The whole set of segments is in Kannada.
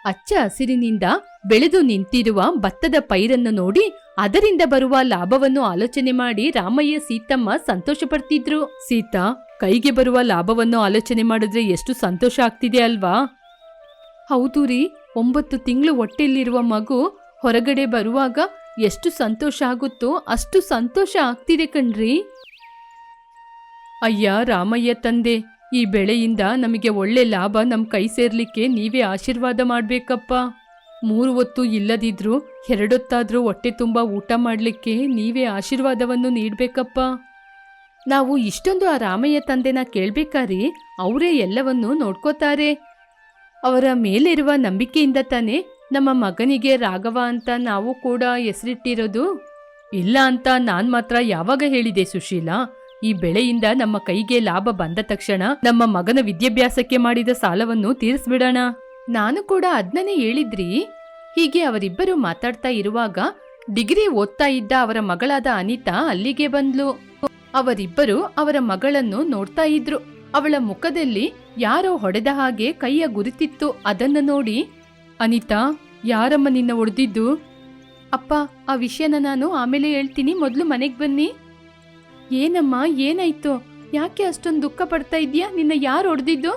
ಹಚ್ಚ ಹಸಿರಿನಿಂದ ಬೆಳೆದು ನಿಂತಿರುವ ಭತ್ತದ ಪೈರನ್ನು ನೋಡಿ ಅದರಿಂದ ಬರುವ ಲಾಭವನ್ನು ಆಲೋಚನೆ ಮಾಡಿ ರಾಮಯ್ಯ ಸೀತಮ್ಮ ಸಂತೋಷ ಪಡ್ತಿದ್ರು. ಸೀತಾ, ಕೈಗೆ ಬರುವ ಲಾಭವನ್ನು ಆಲೋಚನೆ ಮಾಡಿದ್ರೆ ಎಷ್ಟು ಸಂತೋಷ ಆಗ್ತಿದೆ ಅಲ್ವಾ? ಹೌದು ರೀ, 9 ತಿಂಗಳು ಹೊಟ್ಟೆಯಲ್ಲಿರುವ ಮಗು ಹೊರಗಡೆ ಬರುವಾಗ ಎಷ್ಟು ಸಂತೋಷ ಆಗುತ್ತೋ ಅಷ್ಟು ಸಂತೋಷ ಆಗ್ತಿದೆ ಕಣ್ರಿ. ಅಯ್ಯ ರಾಮಯ್ಯ ತಂದೆ, ಈ ಬೆಳೆಯಿಂದ ನಮಗೆ ಒಳ್ಳೆ ಲಾಭ ನಮ್ ಕೈ ಸೇರ್ಲಿಕ್ಕೆ ನೀವೇ ಆಶೀರ್ವಾದ ಮಾಡ್ಬೇಕಪ್ಪ. 3 ಹೊತ್ತು ಇಲ್ಲದಿದ್ರು 2 ಹೊತ್ತಾದ್ರೂ ಹೊಟ್ಟೆ ತುಂಬ ಊಟ ಮಾಡ್ಲಿಕ್ಕೆ ನೀವೇ ಆಶೀರ್ವಾದವನ್ನು ನೀಡ್ಬೇಕಪ್ಪ. ನಾವು ಇಷ್ಟೊಂದು ಆ ರಾಮಯ್ಯ ತಂದೆನ ಕೇಳ್ಬೇಕಾರಿ ಅವರೇ ಎಲ್ಲವನ್ನೂ ನೋಡ್ಕೋತಾರೆ. ಅವರ ಮೇಲಿರುವ ನಂಬಿಕೆಯಿಂದ ತಾನೇ ನಮ್ಮ ಮಗನಿಗೆ ರಾಘವ ಅಂತ ನಾವು ಕೂಡ ಹೆಸರಿಟ್ಟಿರೋದು. ಇಲ್ಲ ಅಂತ ನಾನ್ ಮಾತ್ರ ಯಾವಾಗ ಹೇಳಿದೆ ಸುಶೀಲಾ? ಈ ಬೆಳೆಯಿಂದ ನಮ್ಮ ಕೈಗೆ ಲಾಭ ಬಂದ ತಕ್ಷಣ ನಮ್ಮ ಮಗನ ವಿದ್ಯಾಭ್ಯಾಸಕ್ಕೆ ಮಾಡಿದ ಸಾಲವನ್ನು ತೀರಿಸ್ಬಿಡೋಣ. ನಾನು ಕೂಡ ಅದ್ನೇ ಹೇಳಿದ್ರಿ. ಹೀಗೆ ಅವರಿಬ್ಬರು ಮಾತಾಡ್ತಾ ಇರುವಾಗ ಡಿಗ್ರಿ ಓದ್ತಾ ಇದ್ದ ಅವರ ಮಗಳಾದ ಅನಿತಾ ಅಲ್ಲಿಗೆ ಬಂದ್ಲು. ಅವರಿಬ್ಬರು ಅವರ ಮಗಳನ್ನು ನೋಡ್ತಾ ಇದ್ರು. ಅವಳ ಮುಖದಲ್ಲಿ ಯಾರೋ ಹೊಡೆದ ಹಾಗೆ ಕೈಯ ಗುರುತಿತ್ತು. ಅದನ್ನು ನೋಡಿ, ಅನಿತಾ, ಯಾರಮ್ಮ ನಿನ್ನ ಹೊಡೆದಿದ್ದು? ಅಪ್ಪ, ಆ ವಿಷಯನ ನಾನು ಆಮೇಲೆ ಹೇಳ್ತೀನಿ, ಮೊದಲು ಮನೆಗೆ ಬನ್ನಿ. ಏನಮ್ಮ, ಏನಾಯ್ತು? ಯಾಕೆ ಅಷ್ಟೊಂದು ದುಃಖ ಪಡ್ತಾ ಇದೀಯಾ? ನಿನ್ನ ಯಾರು ಹೊಡೆದಿದ್ದು?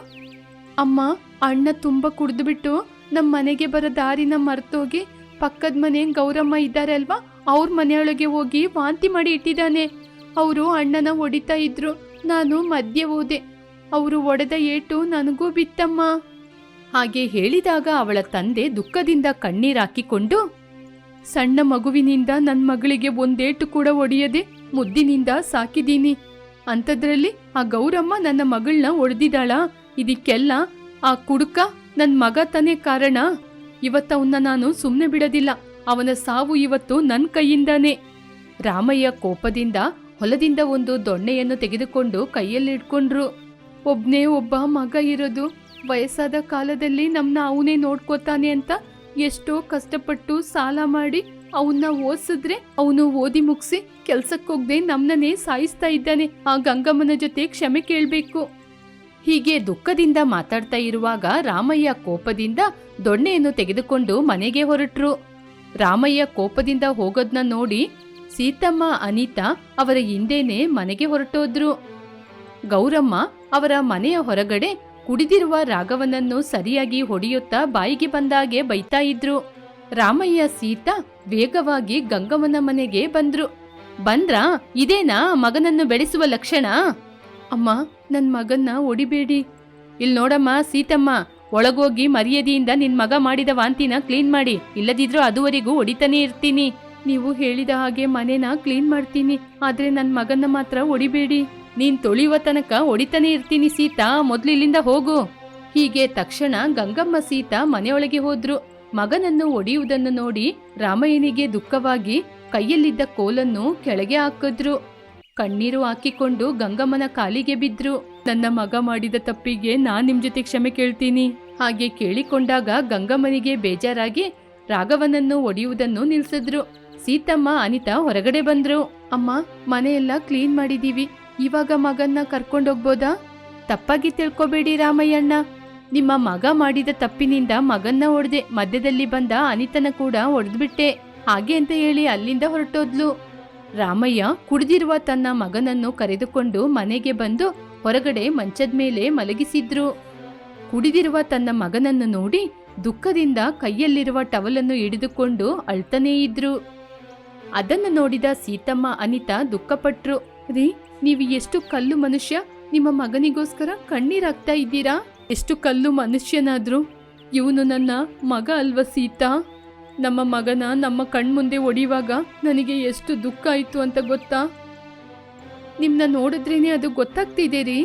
ಅಮ್ಮ, ಅಣ್ಣ ತುಂಬ ಕುಡಿದ್ಬಿಟ್ಟು ನಮ್ಮ ಮನೆಗೆ ಬರೋ ದಾರಿನ ಮರ್ತೋಗಿ ಪಕ್ಕದ ಮನೆ ಗೌರಮ್ಮ ಇದ್ದಾರೆ ಅಲ್ವಾ, ಅವ್ರ ಮನೆಯೊಳಗೆ ಹೋಗಿ ವಾಂತಿ ಮಾಡಿ ಇಟ್ಟಿದ್ದಾನೆ. ಅವರು ಅಣ್ಣನ ಹೊಡಿತಾ ಇದ್ರು. ನಾನು ಮಧ್ಯೆ ಹೋದೆ. ಅವರು ಹೊಡೆದ ಏಟು ನನಗೂ ಬಿತ್ತಮ್ಮ. ಹಾಗೆ ಹೇಳಿದಾಗ ಅವಳ ತಂದೆ ದುಃಖದಿಂದ ಕಣ್ಣೀರಾಕಿಕೊಂಡು, ಸಣ್ಣ ಮಗುವಿನಿಂದ ನನ್ನ ಮಗಳಿಗೆ ಒಂದೇಟು ಕೂಡ ಹೊಡೆಯದೆ ಮುದ್ದಿನಿಂದ ಸಾಕಿದೀನಿ. ಅಂಥದ್ರಲ್ಲಿ ಆ ಗೌರಮ್ಮ ನನ್ನ ಮಗಳನ್ನ ಹೊಡೆದಿದ್ದಾಳ. ಇದಕ್ಕೆಲ್ಲ ಆ ಕುಡುಕ ನನ್ನ ಮಗ ತಾನೇ ಕಾರಣ. ಇವತ್ತವನ್ನ ನಾನು ಸುಮ್ಮನೆ ಬಿಡೋದಿಲ್ಲ. ಅವನ ಸಾವು ಇವತ್ತು ನನ್ನ ಕೈಯಿಂದಾನೆ. ರಾಮಯ್ಯ ಕೋಪದಿಂದ ಹೊಲದಿಂದ ಒಂದು ದೊಣ್ಣೆಯನ್ನು ತೆಗೆದುಕೊಂಡು ಕೈಯಲ್ಲಿಡ್ಕೊಂಡ್ರು. ಒಬ್ನೇ ಒಬ್ಬ ಮಗ ಇರೋದು. ವಯಸ್ಸಾದ ಕಾಲದಲ್ಲಿ ನಮ್ಮನ್ನ ಅವನೇ ನೋಡ್ಕೋತಾನೆ ಅಂತ ಎಷ್ಟೋ ಕಷ್ಟಪಟ್ಟು ಸಾಲ ಮಾಡಿ ಅವನ್ನ ಓದಿಸಿದ್ರೆ ಅವನು ಓದಿ ಮುಗಿಸಿ ಕೆಲ್ಸಕ್ಕೋಗ್ದೆ ನಮ್ಮನ್ನೇ ಸಾಯಿಸ್ತಾ ಇದ್ದಾನೆ. ಆ ಗಂಗಮ್ಮನ ಜೊತೆ ಕ್ಷಮೆ ಕೇಳಬೇಕು. ಹೀಗೆ ದುಃಖದಿಂದ ಮಾತಾಡ್ತಾ ಇರುವಾಗ ರಾಮಯ್ಯ ಕೋಪದಿಂದ ದೊಣ್ಣೆಯನ್ನು ತೆಗೆದುಕೊಂಡು ಮನೆಗೆ ಹೊರಟ್ರು. ರಾಮಯ್ಯ ಕೋಪದಿಂದ ಹೋಗೋದ್ನ ನೋಡಿ ಸೀತಮ್ಮ, ಅನಿತಾ ಅವರ ಹಿಂದೆನೆ ಮನೆಗೆ ಹೊರಟೋದ್ರು. ಗೌರಮ್ಮ ಅವರ ಮನೆಯ ಹೊರಗಡೆ ಕುಡಿದಿರುವ ರಾಘವನನ್ನು ಸರಿಯಾಗಿ ಹೊಡೆಯುತ್ತಾ ಬಾಯಿಗೆ ಬಂದಾಗೆ ಬೈತಾ ಇದ್ರು. ರಾಮಯ್ಯ, ಸೀತಾ ವೇಗವಾಗಿ ಗಂಗಮ್ಮನ ಮನೆಗೆ ಬಂದ್ರು. ಬಂದ್ರಾ? ಇದೇನಾ ಮಗನನ್ನು ಬೆಳೆಸುವ ಲಕ್ಷಣ? ಅಮ್ಮ, ನನ್ ಮಗನ್ನ ಹೊಡಿಬೇಡಿ. ಇಲ್ ನೋಡಮ್ಮ ಸೀತಮ್ಮ, ಒಳಗೋಗಿ ಮರ್ಯಾದೆಯಿಂದ ನಿನ್ ಮಗ ಮಾಡಿದ ವಾಂತಿನ ಕ್ಲೀನ್ ಮಾಡಿ, ಇಲ್ಲದಿದ್ರೂ ಅದುವರೆಗೂ ಹೊಡಿತಾನೆ ಇರ್ತೀನಿ. ನೀವು ಹೇಳಿದ ಹಾಗೆ ಮನೆನ ಕ್ಲೀನ್ ಮಾಡ್ತೀನಿ, ಆದ್ರೆ ನನ್ ಮಗನ್ನ ಮಾತ್ರ ಹೊಡಿಬೇಡಿ. ನೀನ್ ತೊಳೆಯುವ ತನಕ ಹೊಡಿತಾನೆ ಇರ್ತೀನಿ ಸೀತಾ, ಮೊದ್ಲು ಇಲ್ಲಿಂದ ಹೋಗು. ಹೀಗೆ ತಕ್ಷಣ ಗಂಗಮ್ಮ ಸೀತಾ ಮನೆಯೊಳಗೆ ಹೋದ್ರು. ಮಗನನ್ನು ಒಡೆಯುವುದನ್ನು ನೋಡಿ ರಾಮಯ್ಯನಿಗೆ ದುಃಖವಾಗಿ ಕೈಯಲ್ಲಿದ್ದ ಕೋಲನ್ನು ಕೆಳಗೆ ಹಾಕಿದ್ರು. ಕಣ್ಣೀರು ಹಾಕಿಕೊಂಡು ಗಂಗಮ್ಮನ ಕಾಲಿಗೆ ಬಿದ್ರು. ನನ್ನ ಮಗ ಮಾಡಿದ ತಪ್ಪಿಗೆ ನಾನ್ ನಿಮ್ ಜೊತೆ ಕ್ಷಮೆ ಕೇಳ್ತೀನಿ. ಹಾಗೆ ಕೇಳಿಕೊಂಡಾಗ ಗಂಗಮ್ಮನಿಗೆ ಬೇಜಾರಾಗಿ ರಾಘವನನ್ನು ಒಡೆಯುವುದನ್ನು ನಿಲ್ಸಿದ್ರು. ಸೀತಮ್ಮ, ಅನಿತಾ ಹೊರಗಡೆ ಬಂದ್ರು. ಅಮ್ಮ, ಮನೆಯೆಲ್ಲ ಕ್ಲೀನ್ ಮಾಡಿದೀವಿ, ಇವಾಗ ಮಗನ್ನ ಕರ್ಕೊಂಡೋಗ್ಬೋದಾ? ತಪ್ಪಾಗಿ ತಿಳ್ಕೊಬೇಡಿ ರಾಮಯ್ಯಣ್ಣ, ನಿಮ್ಮ ಮಗ ಮಾಡಿದ ತಪ್ಪಿನಿಂದ ಮಗನ್ನ ಹೊಡೆದೆ, ಮಧ್ಯದಲ್ಲಿ ಬಂದ ಅನಿತನ ಕೂಡ ಹೊಡೆದ್ಬಿಟ್ಟೆ, ಹಾಗೆ ಅಂತ ಹೇಳಿ ಅಲ್ಲಿಂದ ಹೊರಟೋದ್ಲು. ರಾಮಯ್ಯ ಕುಡಿದಿರುವ ತನ್ನ ಮಗನನ್ನು ಕರೆದುಕೊಂಡು ಮನೆಗೆ ಬಂದು ಹೊರಗಡೆ ಮಂಚದ ಮೇಲೆ ಮಲಗಿಸಿದ್ರು. ಕುಡಿದಿರುವ ತನ್ನ ಮಗನನ್ನು ನೋಡಿ ದುಃಖದಿಂದ ಕೈಯಲ್ಲಿರುವ ಟವಲನ್ನು ಹಿಡಿದುಕೊಂಡು ಅಳ್ತಾನೇ ಇದ್ರು. ಅದನ್ನು ನೋಡಿದ ಸೀತಮ್ಮ, ಅನಿತಾ ದುಃಖಪಟ್ರು. ರೀ, ನೀವು ಎಷ್ಟು ಕಲ್ಲು ಮನುಷ್ಯ, ನಿಮ್ಮ ಮಗನಿಗೋಸ್ಕರ ಕಣ್ಣೀರಾಗ್ತಾ ಇದ್ದೀರಾ? ಎಷ್ಟು ಕಲ್ಲು ಮನುಷ್ಯನಾದ್ರು ಇವನು ನನ್ನ ಮಗ ಅಲ್ವ ಸೀತಾ? ನಮ್ಮ ಮಗನ ನಮ್ಮ ಕಣ್ಮುಂದೆ ಒಡೆಯುವಾಗ ನನಗೆ ಎಷ್ಟು ದುಃಖ ಆಯ್ತು ಅಂತ ಗೊತ್ತಾ? ನಿಮ್ನ ನೋಡಿದ್ರೇನೆ ಅದು ಗೊತ್ತಾಗ್ತಿದೆ ರೀ.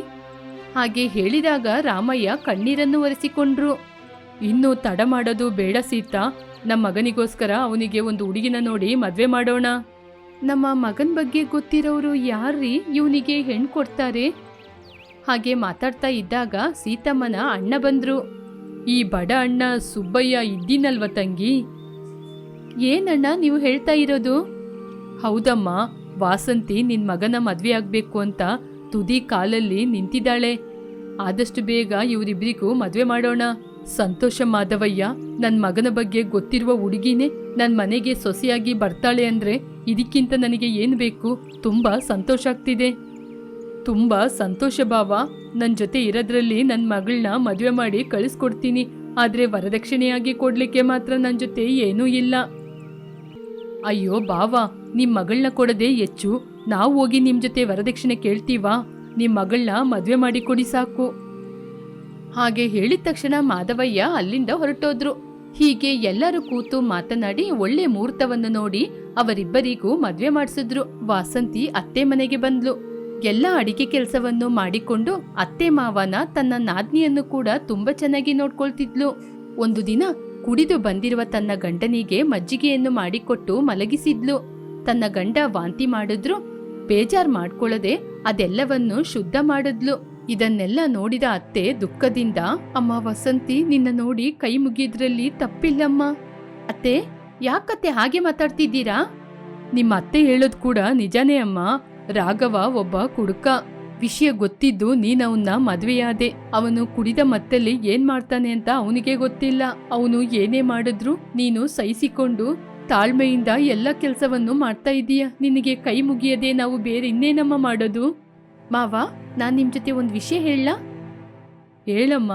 ಹಾಗೆ ಹೇಳಿದಾಗ ರಾಮಯ್ಯ ಕಣ್ಣೀರನ್ನು ಒರೆಸಿಕೊಂಡ್ರು. ಇನ್ನು ತಡ ಮಾಡೋದು ಬೇಡ ಸೀತಾ, ನಮ್ಮ ಮಗನಿಗೋಸ್ಕರ ಅವನಿಗೆ ಒಂದು ಹುಡುಗಿನ ನೋಡಿ ಮದ್ವೆ ಮಾಡೋಣ. ನಮ್ಮ ಮಗನ ಬಗ್ಗೆ ಗೊತ್ತಿರೋರು ಯಾರ್ರೀ ಇವನಿಗೆ ಹೆಣ್ಣು ಕೊಡ್ತಾರೆ? ಹಾಗೆ ಮಾತಾಡ್ತಾ ಇದ್ದಾಗ ಸೀತಮ್ಮನ ಅಣ್ಣ ಬಂದ್ರು. ಈ ಬಡ ಅಣ್ಣ ಸುಬ್ಬಯ್ಯ ಇದ್ದೀನಲ್ವ ತಂಗಿ? ಏನಣ್ಣ ನೀವು ಹೇಳ್ತಾ ಇರೋದು? ಹೌದಮ್ಮ, ವಾಸಂತಿ ನಿನ್ ಮಗನ ಮದ್ವೆ ಆಗ್ಬೇಕು ಅಂತ ತುದಿ ಕಾಲಲ್ಲಿ ನಿಂತಿದ್ದಾಳೆ. ಆದಷ್ಟು ಬೇಗ ಇವರಿಬ್ರಿಗೂ ಮದ್ವೆ ಮಾಡೋಣ. ಸಂತೋಷ ಮಾಧವಯ್ಯ, ನನ್ನ ಮಗನ ಬಗ್ಗೆ ಗೊತ್ತಿರುವ ಹುಡುಗಿನೇ ನನ್ನ ಮನೆಗೆ ಸೊಸೆಯಾಗಿ ಬರ್ತಾಳೆ ಅಂದ್ರೆ ಇದಕ್ಕಿಂತ ನನಗೆ ಏನು ಬೇಕು? ತುಂಬಾ ಸಂತೋಷ ಆಗ್ತಿದೆ. ತುಂಬಾ ಸಂತೋಷ ಬಾವ. ನನ್ನ ಜೊತೆ ಇರೋದ್ರಲ್ಲಿ ನನ್ನ ಮಗಳನ್ನ ಮದುವೆ ಮಾಡಿ ಕಳಿಸ್ಕೊಡ್ತೀನಿ. ಆದ್ರೆ ವರದಕ್ಷಿಣೆಯಾಗಿ ಕೊಡ್ಲಿಕ್ಕೆ ಮಾತ್ರ ನನ್ನ ಜೊತೆ ಏನೂ ಇಲ್ಲ. ಅಯ್ಯೋ ಬಾವ, ನಿಮ್ಮ ಮಗಳನ್ನ ಕೊಡದೆ ಹೆಚ್ಚು. ನಾವು ಹೋಗಿ ನಿಮ್ಮ ಜೊತೆ ವರದಕ್ಷಿಣೆ ಕೇಳ್ತೀವಾ? ನಿಮ್ಮ ಮಗಳನ್ನ ಮದುವೆ ಮಾಡಿ ಕೊಡಿ ಸಾಕು. ಹಾಗೆ ಹೇಳಿದ ತಕ್ಷಣ ಮಾಧವಯ್ಯ ಅಲ್ಲಿಂದ ಹೊರಟೋದ್ರು. ಹೀಗೆ ಎಲ್ಲರೂ ಕೂತು ಮಾತನಾಡಿ ಒಳ್ಳೆ ಮುಹೂರ್ತವನ್ನು ನೋಡಿ ಅವರಿಬ್ಬರಿಗೂ ಮದ್ವೆ ಮಾಡಿಸಿದ್ರು. ವಾಸಂತಿ ಅತ್ತೆ ಮನೆಗೆ ಬಂದ್ಲು. ಎಲ್ಲ ಅಡಿಗೆ ಕೆಲಸವನ್ನು ಮಾಡಿಕೊಂಡು ಅತ್ತೆ ಮಾವನ ತನ್ನ ನಾದ್ನಿಯನ್ನು ಕೂಡ ತುಂಬಾ ಚೆನ್ನಾಗಿ ನೋಡ್ಕೊಳ್ತಿದ್ಲು. ಒಂದು ದಿನ ಕುಡಿದು ಬಂದಿರುವ ತನ್ನ ಗಂಡನಿಗೆ ಮಜ್ಜಿಗೆಯನ್ನು ಮಾಡಿಕೊಟ್ಟು ಮಲಗಿಸಿದ್ಲು. ತನ್ನ ಗಂಡ ವಾಂತಿ ಮಾಡಿದ್ರು ಬೇಜಾರ್ ಮಾಡ್ಕೊಳ್ಳದೆ ಅದೆಲ್ಲವನ್ನು ಶುದ್ಧ ಮಾಡಿದ್ಲು. ಇದನ್ನೆಲ್ಲ ನೋಡಿದ ಅತ್ತೆ ದುಃಖದಿಂದ, ಅಮ್ಮ ವಸಂತಿ, ನಿನ್ನ ನೋಡಿ ಕೈ ಮುಗಿದ್ರಲ್ಲಿ ತಪ್ಪಿಲ್ಲಮ್ಮ. ಅತ್ತೆ, ಯಾಕತ್ತೆ ಹಾಗೆ ಮಾತಾಡ್ತಿದ್ದೀರಾ? ನಿಮ್ಮ ಅತ್ತೆ ಹೇಳೋದ್ ಕೂಡ ನಿಜಾನೇ ಅಮ್ಮ. ರಾಘವ ಒಬ್ಬ ಕುಡುಕ. ವಿಷಯ ಗೊತ್ತಿದ್ದು ನೀನವನ್ನ ಮದ್ವೆಯಾದೆ. ಅವನು ಕುಡಿದ ಮತ್ತಲ್ಲಿ ಏನ್ ಮಾಡ್ತಾನೆ ಅಂತ ಅವನಿಗೆ ಗೊತ್ತಿಲ್ಲ. ಅವನು ಏನೇ ಮಾಡಿದ್ರು ನೀನು ಸಹಿಸಿಕೊಂಡು ತಾಳ್ಮೆಯಿಂದ ಎಲ್ಲ ಕೆಲಸವನ್ನು ಮಾಡ್ತಾ ಇದೀಯ. ನಿನಗೆ ಕೈ ಮುಗಿಯದೆ ನಾವು ಬೇರೆ ಇನ್ನೇನಮ್ಮ ಮಾಡೋದು? ಮಾವ, ನಾನ್ ನಿಮ್ ಜೊತೆ ಒಂದ್ ವಿಷಯ ಹೇಳ? ಹೇಳಮ್ಮ.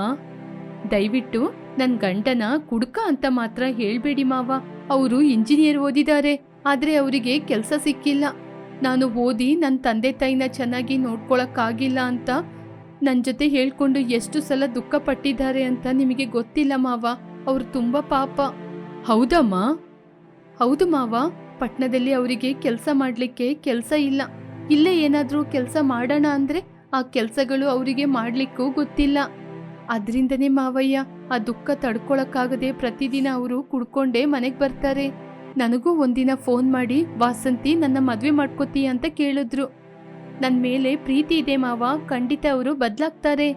ದಯವಿಟ್ಟು ನನ್ ಗಂಡನ ಕುಡುಕ ಅಂತ ಮಾತ್ರ ಹೇಳ್ಬೇಡಿ ಮಾವ. ಅವರು ಇಂಜಿನಿಯರ್ ಓದಿದ್ದಾರೆ, ಆದ್ರೆ ಅವರಿಗೆ ಕೆಲಸ ಸಿಕ್ಕಿಲ್ಲ. ನಾನು ಓದಿ ನನ್ನ ತಂದೆ ತಾಯಿನ ಚೆನ್ನಾಗಿ ನೋಡ್ಕೊಳಕ್ಕಾಗಿಲ್ಲ ಅಂತ ನನ್ನ ಜೊತೆ ಹೇಳ್ಕೊಂಡು ಎಷ್ಟು ಸಲ ದುಃಖ ಪಟ್ಟಿದ್ದಾರೆ ಅಂತ ನಿಮಗೆ ಗೊತ್ತಿಲ್ಲ ಮಾವ. ಅವ್ರು ತುಂಬಾ ಪಾಪ. ಹೌದಮ್ಮ? ಹೌದು ಮಾವ. ಪಟ್ಟಣದಲ್ಲಿ ಅವರಿಗೆ ಕೆಲಸ ಮಾಡ್ಲಿಕ್ಕೆ ಕೆಲಸ ಇಲ್ಲ. ಇಲ್ಲೇ ಏನಾದ್ರೂ ಕೆಲಸ ಮಾಡೋಣ ಅಂದ್ರೆ ಆ ಕೆಲಸಗಳು ಅವರಿಗೆ ಮಾಡ್ಲಿಕ್ಕೂ ಗೊತ್ತಿಲ್ಲ. ಅದ್ರಿಂದನೇ ಮಾವಯ್ಯ ಆ ದುಃಖ ತಡ್ಕೊಳಕ್ಕಾಗದೆ ಪ್ರತಿದಿನ ಅವರು ಕುಡ್ಕೊಂಡೇ ಮನೆಗ್ ಬರ್ತಾರೆ. ನನಗೂ ಒಂದಿನ ಫೋನ್ ಮಾಡಿ, ವಾಸಂತಿ ನನ್ನ ಮದ್ವೆ ಮಾಡ್ಕೋತೀಯ ಅಂತ ಕೇಳಿದ್ರು. ನನ್ ಮೇಲೆ ಪ್ರೀತಿ ಇದೆ ಮಾವ, ಖಂಡಿತ ಅವರು ಬದ್ಲಾಗ್ತಾರೆ.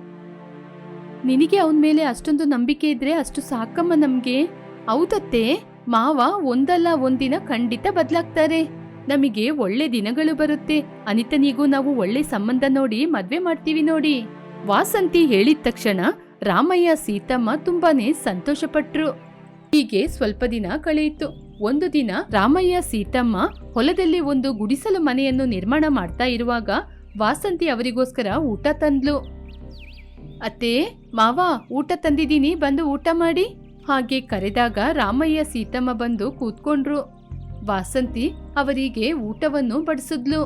ನಿನಗೆ ಅವನ ಮೇಲೆ ಅಷ್ಟೊಂದು ನಂಬಿಕೆ ಇದ್ರೆ ಅಷ್ಟು ಸಾಕಮ್ಮ ನಮ್ಗೆ. ಹೌದತ್ತೆ, ಮಾವ ಒಂದಲ್ಲ ಒಂದಿನ ಖಂಡಿತ ಬದ್ಲಾಗ್ತಾರೆ. ನಮಗೆ ಒಳ್ಳೆ ದಿನಗಳು ಬರುತ್ತೆ. ಅನಿತನಿಗೂ ನಾವು ಒಳ್ಳೆ ಸಂಬಂಧ ನೋಡಿ ಮದ್ವೆ ಮಾಡ್ತೀವಿ ನೋಡಿ. ವಾಸಂತಿ ಹೇಳಿದ ತಕ್ಷಣ ರಾಮಯ್ಯ ಸೀತಮ್ಮ ತುಂಬಾನೇ ಸಂತೋಷಪಟ್ರು. ಹೀಗೆ ಸ್ವಲ್ಪ ದಿನ ಕಳೆಯಿತು. ಒಂದು ದಿನ ರಾಮಯ್ಯ ಸೀತಮ್ಮ ಹೊಲದಲ್ಲಿ ಒಂದು ಗುಡಿಸಲು ಮನೆಯನ್ನು ನಿರ್ಮಾಣ ಮಾಡ್ತಾ ಇರುವಾಗ ವಾಸಂತಿ ಅವರಿಗೋಸ್ಕರ ಊಟ ತಂದ್ಲು. ಅತ್ತೆ, ಮಾವ, ಊಟ ತಂದಿದ್ದೀನಿ, ಬಂದು ಊಟ ಮಾಡಿ. ಹಾಗೆ ಕರೆದಾಗ ರಾಮಯ್ಯ ಸೀತಮ್ಮ ಬಂದು ಕೂತ್ಕೊಂಡ್ರು. ವಾಸಂತಿ ಅವರಿಗೆ ಊಟವನ್ನು ಬಡಿಸಿದ್ಲು.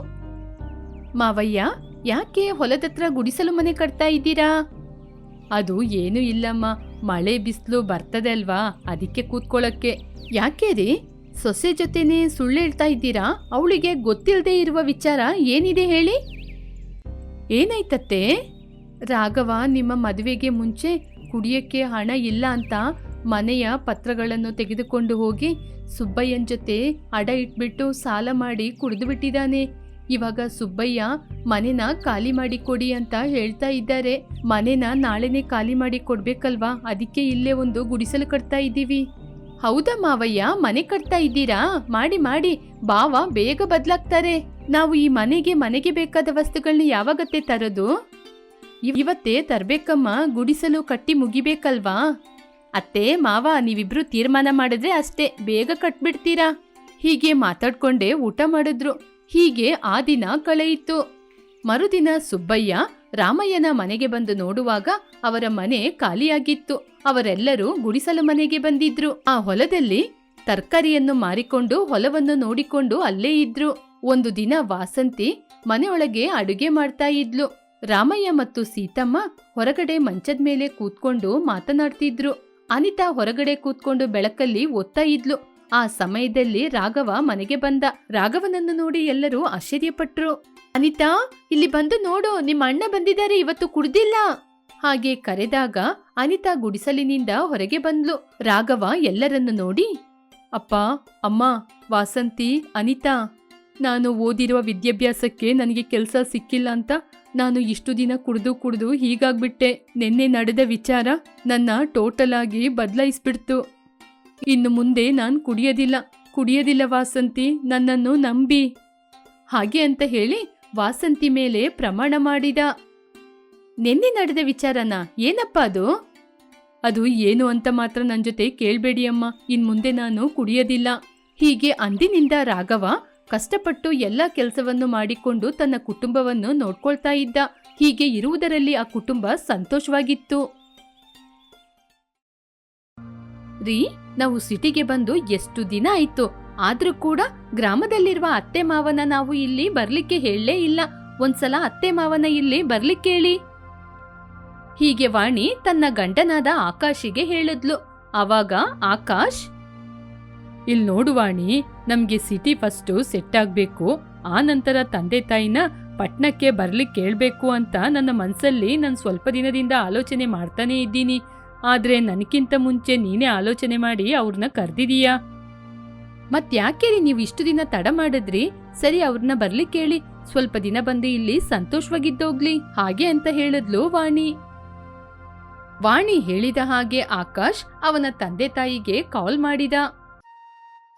ಮಾವಯ್ಯ, ಯಾಕೆ ಹೊಲದತ್ರ ಗುಡಿಸಲು ಮನೆ ಕಟ್ತಾ ಇದ್ದೀರಾ? ಅದು ಏನು ಇಲ್ಲಮ್ಮ, ಮಳೆ ಬಿಸಿಲು ಬರ್ತದೆ ಅಲ್ವಾ, ಅದಕ್ಕೆ ಕೂತ್ಕೊಳ್ಳಕ್ಕೆ. ಯಾಕೆ ರೀ, ಸೊಸೆ ಜೊತೆನೆ ಸುಳ್ಳು ಹೇಳ್ತಾ ಇದ್ದೀರಾ? ಅವಳಿಗೆ ಗೊತ್ತಿಲ್ಲದೆ ಇರುವ ವಿಚಾರ ಏನಿದೆ ಹೇಳಿ. ಏನಾಯ್ತತ್ತೆ? ರಾಘವ ನಿಮ್ಮ ಮದುವೆಗೆ ಮುಂಚೆ ಕುಡಿಯಕ್ಕೆ ಹಣ ಇಲ್ಲ ಅಂತ ಮನೆಯ ಪತ್ರಗಳನ್ನು ತೆಗೆದುಕೊಂಡು ಹೋಗಿ ಸುಬ್ಬಯ್ಯನ ಜೊತೆ ಅಡ ಇಟ್ಬಿಟ್ಟು ಸಾಲ ಮಾಡಿ ಕುಡಿದು ಬಿಟ್ಟಿದ್ದಾನೆ. ಇವಾಗ ಸುಬ್ಬಯ್ಯ ಮನೆನ ಖಾಲಿ ಮಾಡಿ ಕೊಡಿ ಅಂತ ಹೇಳ್ತಾ ಇದ್ದಾರೆ. ಮನೆನ ನಾಳೆನೆ ಖಾಲಿ ಮಾಡಿ ಕೊಡ್ಬೇಕಲ್ವಾ, ಅದಕ್ಕೆ ಇಲ್ಲೇ ಒಂದು ಗುಡಿಸಲು ಕಟ್ತಾ ಇದ್ದೀವಿ. ಹೌದಾ ಮಾವಯ್ಯ, ಮನೆ ಕಟ್ತಾ ಇದ್ದೀರಾ? ಮಾಡಿ ಮಾಡಿ, ಬಾವ ಬೇಗ ಬದಲಾಗ್ತಾರೆ. ನಾವು ಈ ಮನೆಗೆ ಬೇಕಾದ ವಸ್ತುಗಳನ್ನ ಯಾವಾಗತ್ತೆ ತರೋದು? ಇವತ್ತೇ ತರ್ಬೇಕಮ್ಮ, ಗುಡಿಸಲು ಕಟ್ಟಿ ಮುಗಿಬೇಕಲ್ವಾ. ಅತ್ತೆ ಮಾವ, ನೀವಿಬ್ರು ತೀರ್ಮಾನ ಮಾಡಿದ್ರೆ ಅಷ್ಟೇ, ಬೇಗ ಕಟ್ಬಿಡ್ತೀರಾ. ಹೀಗೆ ಮಾತಾಡ್ಕೊಂಡೇ ಊಟ ಮಾಡಿದ್ರು. ಹೀಗೆ ಆ ದಿನ ಕಳೆಯಿತು. ಮರುದಿನ ಸುಬ್ಬಯ್ಯ ರಾಮಯ್ಯನ ಮನೆಗೆ ಬಂದು ನೋಡುವಾಗ ಅವರ ಮನೆ ಖಾಲಿಯಾಗಿತ್ತು. ಅವರೆಲ್ಲರೂ ಗುಡಿಸಲು ಮನೆಗೆ ಬಂದಿದ್ರು. ಆ ಹೊಲದಲ್ಲಿ ತರಕಾರಿಯನ್ನು ಮಾರಿಕೊಂಡು ಹೊಲವನ್ನು ನೋಡಿಕೊಂಡು ಅಲ್ಲೇ ಇದ್ರು. ಒಂದು ದಿನ ವಾಸಂತಿ ಮನೆಯೊಳಗೆ ಅಡುಗೆ ಮಾಡ್ತಾ ಇದ್ಲು. ರಾಮಯ್ಯ ಮತ್ತು ಸೀತಮ್ಮ ಹೊರಗಡೆ ಮಂಚದ ಮೇಲೆ ಕೂತ್ಕೊಂಡು ಮಾತನಾಡ್ತಿದ್ರು. ಅನಿತಾ ಹೊರಗಡೆ ಕೂತ್ಕೊಂಡು ಬೆಳಕಲ್ಲಿ ಓದ್ತಾ ಇದ್ಲು. ಆ ಸಮಯದಲ್ಲಿ ರಾಘವ ಮನೆಗೆ ಬಂದ. ರಾಘವನನ್ನು ನೋಡಿ ಎಲ್ಲರೂ ಆಶ್ಚರ್ಯಪಟ್ರು. ಅನಿತಾ, ಇಲ್ಲಿ ಬಂದು ನೋಡು, ನಿಮ್ಮ ಅಣ್ಣ ಬಂದಿದ್ದಾರೆ, ಇವತ್ತು ಕುಡ್ದಿಲ್ಲ. ಹಾಗೆ ಕರೆದಾಗ ಅನಿತಾ ಗುಡಿಸಲಿನಿಂದ ಹೊರಗೆ ಬಂದ್ಲು. ರಾಘವ ಎಲ್ಲರನ್ನು ನೋಡಿ, ಅಪ್ಪ, ಅಮ್ಮ, ವಾಸಂತಿ, ಅನಿತಾ, ನಾನು ಓದಿರುವ ವಿದ್ಯಾಭ್ಯಾಸಕ್ಕೆ ನನಗೆ ಕೆಲಸ ಸಿಕ್ಕಿಲ್ಲ ಅಂತ ನಾನು ಇಷ್ಟು ದಿನ ಕುಡಿದು ಹೀಗಾಗ್ಬಿಟ್ಟೆ. ನಿನ್ನೆ ನಡೆದ ವಿಚಾರ ನನ್ನ ಟೋಟಲ್ ಆಗಿ ಬದಲಾಯಿಸ್ಬಿಡ್ತು. ಇನ್ನು ಮುಂದೆ ನಾನು ಕುಡಿಯೋದಿಲ್ಲ ವಾಸಂತಿ, ನನ್ನನ್ನು ನಂಬಿ. ಹಾಗೆ ಅಂತ ಹೇಳಿ ವಾಸಂತಿ ಮೇಲೆ ಪ್ರಮಾಣ ಮಾಡಿದ. ನಿನ್ನೆ ನಡೆದ ವಿಚಾರನ? ಏನಪ್ಪ ಅದು? ಅದು ಏನು ಅಂತ ಮಾತ್ರ ನನ್ನ ಜೊತೆ ಕೇಳ್ಬೇಡಿ ಅಮ್ಮ. ಇನ್ಮುಂದೆ ನಾನು ಕುಡಿಯೋದಿಲ್ಲ. ಹೀಗೆ ಅಂದಿನಿಂದ ರಾಘವ ಕಷ್ಟಪಟ್ಟು ಎಲ್ಲ ಕೆಲಸವನ್ನು ಮಾಡಿಕೊಂಡು ತನ್ನ ಕುಟುಂಬವನ್ನು ನೋಡ್ಕೊಳ್ತಾ ಇದ್ದ. ಹೀಗೆ ಇರುವುದರಲ್ಲಿ ಆ ಕುಟುಂಬ ಸಂತೋಷವಾಗಿತ್ತು. ರೀ, ನಾವು ಸಿಟಿಗೆ ಬಂದು ಎಷ್ಟು ದಿನ ಆಯ್ತು, ಆದ್ರೂ ಕೂಡ ಗ್ರಾಮದಲ್ಲಿರುವ ಅತ್ತೆ ಮಾವನ ನಾವು ಇಲ್ಲಿ ಬರ್ಲಿಕ್ಕೆ ಹೇಳಲೇ ಇಲ್ಲ. ಒಂದ್ಸಲ ಅತ್ತೆ ಮಾವನ ಇಲ್ಲಿ ಬರ್ಲಿಕ್ಕೆ ಹೇಳಿ. ಹೀಗೆ ವಾಣಿ ತನ್ನ ಗಂಡನಾದ ಆಕಾಶಿಗೆ ಹೇಳಿದ್ಲು. ಆವಾಗ ಆಕಾಶ್, ಇಲ್ಲಿ ನೋಡು ವಾಣಿ, ನಮ್ಗೆ ಸಿಟಿ ಫಸ್ಟು ಸೆಟ್ ಆಗ್ಬೇಕು, ಆ ನಂತರ ತಂದೆ ತಾಯಿನ ಪಟ್ನಕ್ಕೆ ಬರ್ಲಿಕ್ಕೆ ಹೇಳ್ಬೇಕು ಅಂತ ನನ್ನ ಮನ್ಸಲ್ಲಿ ನಾನು ಸ್ವಲ್ಪ ದಿನದಿಂದ ಆಲೋಚನೆ ಮಾಡ್ತಾನೆ ಇದ್ದೀನಿ. ಆದ್ರೆ ನನಗಿಂತ ಮುಂಚೆ ನೀನೇ ಆಲೋಚನೆ ಮಾಡಿ ಅವ್ರನ್ನ ಕರ್ದಿದೀಯಾ. ಮತ್ಯಾಕೆ ರೀ ನೀವು ಇಷ್ಟು ದಿನ ತಡ ಮಾಡಿದ್ರಿ? ಸರಿ, ಅವ್ರನ್ನ ಬರ್ಲಿಕ್ಕೆ ಹೇಳಿ, ಸ್ವಲ್ಪ ದಿನ ಬಂದು ಇಲ್ಲಿ ಸಂತೋಷವಾಗಿದ್ದೋಗ್ಲಿ ಹಾಗೆ ಅಂತ ಹೇಳಿದ್ಲು ವಾಣಿ. ವಾಣಿ ಹೇಳಿದ ಹಾಗೆ ಆಕಾಶ್ ಅವನ ತಂದೆ ತಾಯಿಗೆ ಕಾಲ್ ಮಾಡಿದ.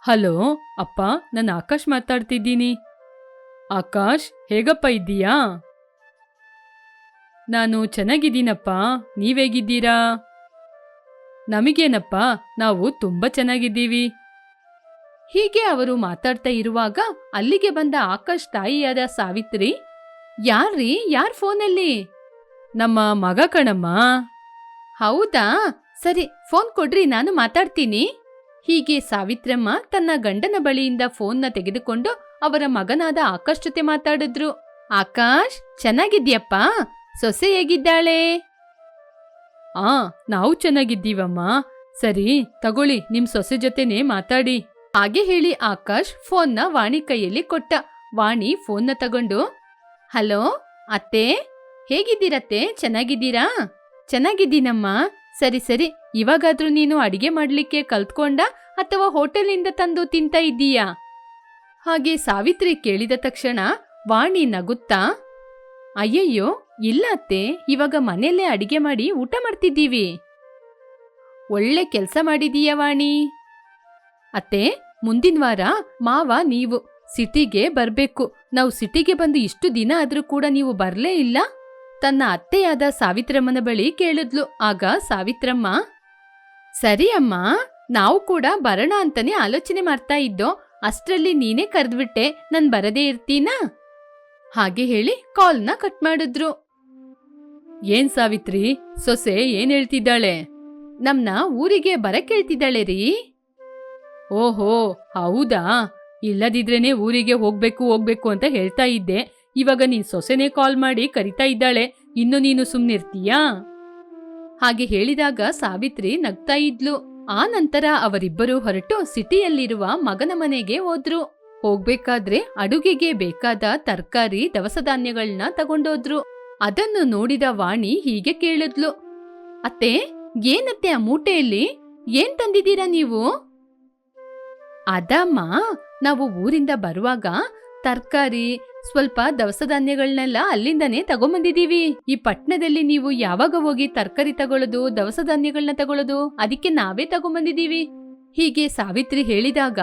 ಹಲೋ ಅಪ್ಪ, ನಾನು ಆಕಾಶ್ ಮಾತಾಡ್ತಿದ್ದೀನಿ. ಆಕಾಶ್, ಹೇಗಪ್ಪ ಇದ್ದೀಯಾ? ನಾನು ಚೆನ್ನಾಗಿದ್ದೀನಪ್ಪ, ನೀವೇಗಿದ್ದೀರಾ? ನಮಗೇನಪ್ಪ, ನಾವು ತುಂಬಾ ಚೆನ್ನಾಗಿದ್ದೀವಿ. ಹೀಗೆ ಅವರು ಮಾತಾಡ್ತಾ ಇರುವಾಗ ಅಲ್ಲಿಗೆ ಬಂದ ಆಕಾಶ್ ತಾಯಿಯಾದ ಸಾವಿತ್ರಿ, ಯಾರ್ರೀ, ಯಾರ್ ಫೋನಲ್ಲಿ? ನಮ್ಮ ಮಗ ಕಣಮ್ಮ. ಹೌದಾ, ಸರಿ, ಫೋನ್ ಕೊಡ್ರಿ, ನಾನು ಮಾತಾಡ್ತೀನಿ. ಹೀಗೆ ಸಾವಿತ್ರಮ್ಮ ತನ್ನ ಗಂಡನ ಬಳಿಯಿಂದ ಫೋನ್ನ ತೆಗೆದುಕೊಂಡು ಅವರ ಮಗನಾದ ಆಕಾಶ್ ಜೊತೆ ಮಾತಾಡಿದ್ರು. ಆಕಾಶ್, ಚೆನ್ನಾಗಿದ್ಯಪ್ಪ? ಸೊಸೆ ಹೇಗಿದ್ದಾಳೆ? ನಾವು ಚೆನ್ನಾಗಿದ್ದೀವಮ್ಮ. ಸರಿ ತಗೊಳ್ಳಿ, ನಿಮ್ ಸೊಸೆ ಜೊತೆನೆ ಮಾತಾಡಿ. ಹಾಗೆ ಹೇಳಿ ಆಕಾಶ್ ಫೋನ್ನ ವಾಣಿ ಕೈಯಲ್ಲಿ ಕೊಟ್ಟ. ವಾಣಿ ಫೋನ್ನ ತಗೊಂಡು, ಹಲೋ ಅತ್ತೆ, ಹೇಗಿದ್ದೀರತ್ತೆ? ಚೆನ್ನಾಗಿದ್ದೀರಾ? ಚೆನ್ನಾಗಿದ್ದೀನಮ್ಮ. ಸರಿ ಸರಿ, ಇವಾಗಾದ್ರೂ ನೀನು ಅಡಿಗೆ ಮಾಡ್ಲಿಕ್ಕೆ ಕಲ್ತ್ಕೊಂಡ ಅಥವಾ ಹೋಟೆಲ್ನಿಂದ ತಂದು ತಿಂತ ಇದ್ದೀಯಾ? ಹಾಗೆ ಸಾವಿತ್ರಿ ಕೇಳಿದ ತಕ್ಷಣ ವಾಣಿ ನಗುತ್ತಾ, ಅಯ್ಯಯ್ಯೋ ಇಲ್ಲ ಅತ್ತೆ, ಇವಾಗ ಮನೆಯಲ್ಲೇ ಅಡಿಗೆ ಮಾಡಿ ಊಟ ಮಾಡ್ತಿದ್ದೀವಿ. ಒಳ್ಳೆ ಕೆಲಸ ಮಾಡಿದೀಯ ವಾಣಿ. ಅತ್ತೆ, ಮುಂದಿನ ವಾರ ಮಾವ ನೀವು ಸಿಟಿಗೆ ಬರ್ಬೇಕು. ನಾವು ಸಿಟಿಗೆ ಬಂದು ಇಷ್ಟು ದಿನ ಆದ್ರೂ ಕೂಡ ನೀವು ಬರ್ಲೇ ಇಲ್ಲ. ತನ್ನ ಅತ್ತೆಯಾದ ಸಾವಿತ್ರಮ್ಮನ ಬಳಿ ಕೇಳಿದ್ಲು. ಆಗ ಸಾವಿತ್ರಮ್ಮ, ಸರಿ ಅಮ್ಮ, ನಾವು ಕೂಡ ಬರೋಣ ಅಂತಾನೆ ಆಲೋಚನೆ ಮಾಡ್ತಾ ಇದ್ದೋ, ಅಷ್ಟ್ರಲ್ಲಿ ನೀನೇ ಕರೆದ್ಬಿಟ್ಟೆ, ನಾನ್ ಬರದೇ ಇರ್ತೀನಾ? ಹಾಗೆ ಹೇಳಿ ಕಾಲ್ನ ಕಟ್ ಮಾಡಿದ್ರು. ಏನ್ ಸಾವಿತ್ರಿ, ಸೊಸೆ ಏನ್ ಹೇಳ್ತಿದ್ದಾಳೆ? ನಮ್ನ ಊರಿಗೆ ಬರಕ್ ಹೇಳ್ತಿದ್ದಾಳೆ ರೀ. ಓಹೋ ಹೌದಾ, ಇಲ್ಲದಿದ್ರೇನೆ ಊರಿಗೆ ಹೋಗ್ಬೇಕು ಅಂತ ಹೇಳ್ತಾ ಇದ್ದೆ. ಇವಾಗ ನೀನ್ ಸೊಸೆನೇ ಕಾಲ್ ಮಾಡಿ ಕರಿತಾ ಇದ್ದಾಳೆ, ಇನ್ನು ನೀನು ಸುಮ್ನಿರ್ತೀಯಾ? ಹಾಗೆ ಹೇಳಿದಾಗ ಸಾವಿತ್ರಿ ನಗ್ತಾ ಇದ್ಲು. ಆ ನಂತರ ಅವರಿಬ್ಬರು ಹೊರಟು ಸಿಟಿಯಲ್ಲಿರುವ ಮಗನ ಮನೆಗೆ ಹೋದ್ರು. ಹೋಗ್ಬೇಕಾದ್ರೆ ಅಡುಗೆಗೆ ಬೇಕಾದ ತರಕಾರಿ ದವಸ ಧಾನ್ಯಗಳನ್ನ ತಗೊಂಡೋದ್ರು. ಅದನ್ನು ನೋಡಿದ ವಾಣಿ ಹೀಗೆ ಕೇಳಿದ್ಲು, ಅತ್ತೆ, ಏನತ್ತೆ ಆ ಮೂಟೆಯಲ್ಲಿ? ಏನ್ ತಂದಿದ್ದೀರಾ ನೀವು? ಅದಮ್ಮ, ನಾವು ಊರಿಂದ ಬರುವಾಗ ತರಕಾರಿ ಸ್ವಲ್ಪ ದವಸ ಧಾನ್ಯಗಳನ್ನೆಲ್ಲ ಅಲ್ಲಿಂದನೇ ತಗೊಂಬಂದಿದೀವಿ. ಈ ಪಟ್ಟಣದಲ್ಲಿ ನೀವು ಯಾವಾಗ ಹೋಗಿ ತರಕಾರಿ ತಗೊಳ್ಳೋದು, ದವಸ ಧಾನ್ಯಗಳನ್ನ ತಗೊಳ್ಳೋದು? ಅದಕ್ಕೆ ನಾವೇ ತಗೊಂಬಂದಿದೀವಿ. ಹೀಗೆ ಸಾವಿತ್ರಿ ಹೇಳಿದಾಗ,